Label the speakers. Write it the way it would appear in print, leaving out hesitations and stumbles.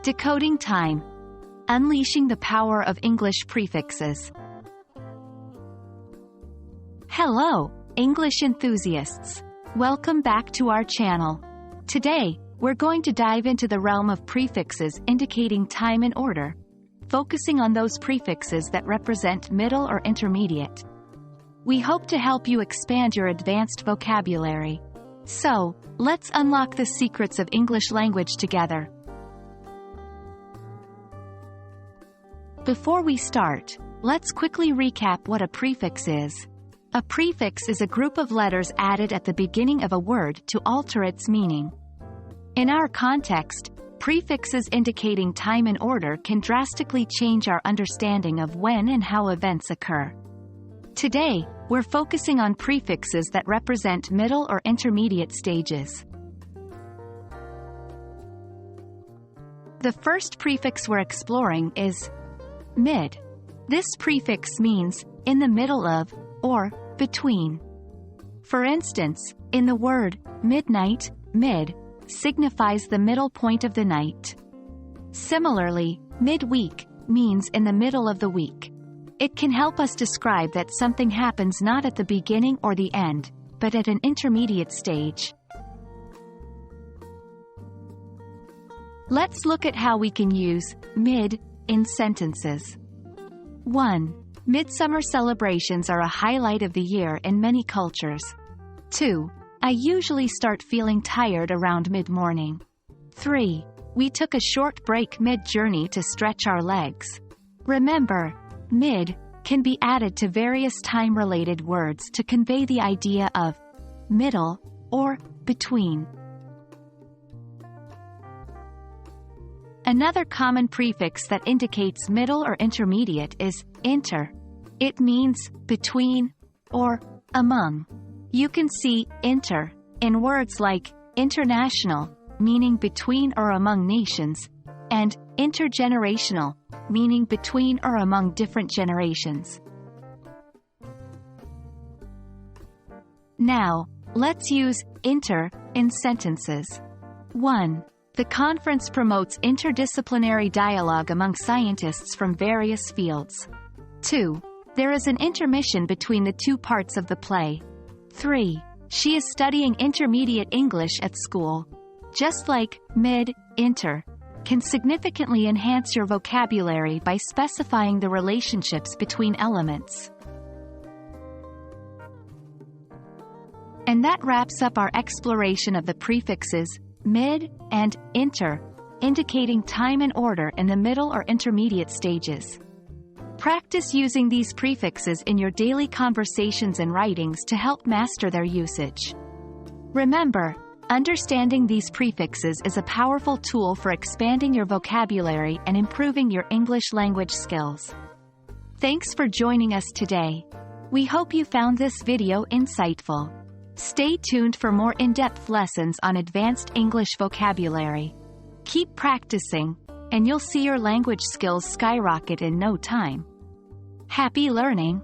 Speaker 1: Decoding Time. Unleashing the power of English prefixes. Hello, English enthusiasts. Welcome back to our channel. Today, we're going to dive into the realm of prefixes indicating time and order, focusing on those prefixes that represent middle or intermediate. We hope to help you expand your advanced vocabulary. So, let's unlock the secrets of English language together. Before we start, let's quickly recap what a prefix is. A prefix is a group of letters added at the beginning of a word to alter its meaning. In our context, prefixes indicating time and order can drastically change our understanding of when and how events occur. Today, we're focusing on prefixes that represent middle or intermediate stages. The first prefix we're exploring is mid. This prefix means in the middle of, or between. For instance, in the word midnight, mid signifies the middle point of the night. Similarly, midweek means in the middle of the week. It can help us describe that something happens not at the beginning or the end, but at an intermediate stage. Let's look at how we can use mid in sentences. 1. Midsummer celebrations are a highlight of the year in many cultures. 2. I usually start feeling tired around mid-morning. 3. We took a short break mid-journey to stretch our legs. Remember, mid can be added to various time-related words to convey the idea of middle or between. Another common prefix that indicates middle or intermediate is inter. It means between or among. You can see inter in words like international, meaning between or among nations, and intergenerational, meaning between or among different generations. Now, let's use inter in sentences. 1. The conference promotes interdisciplinary dialogue among scientists from various fields. 2. There is an intermission between the two parts of the play. 3. She is studying intermediate English at school. Just like mid, inter can significantly enhance your vocabulary by specifying the relationships between elements. And that wraps up our exploration of the prefixes mid and inter, indicating time and order in the middle or intermediate stages. Practice using these prefixes in your daily conversations and writings to help master their usage. Remember, understanding these prefixes is a powerful tool for expanding your vocabulary and improving your English language skills. Thanks for joining us today. We hope you found this video insightful. Stay tuned for more in-depth lessons on advanced English vocabulary. Keep practicing, and you'll see your language skills skyrocket in no time. Happy learning!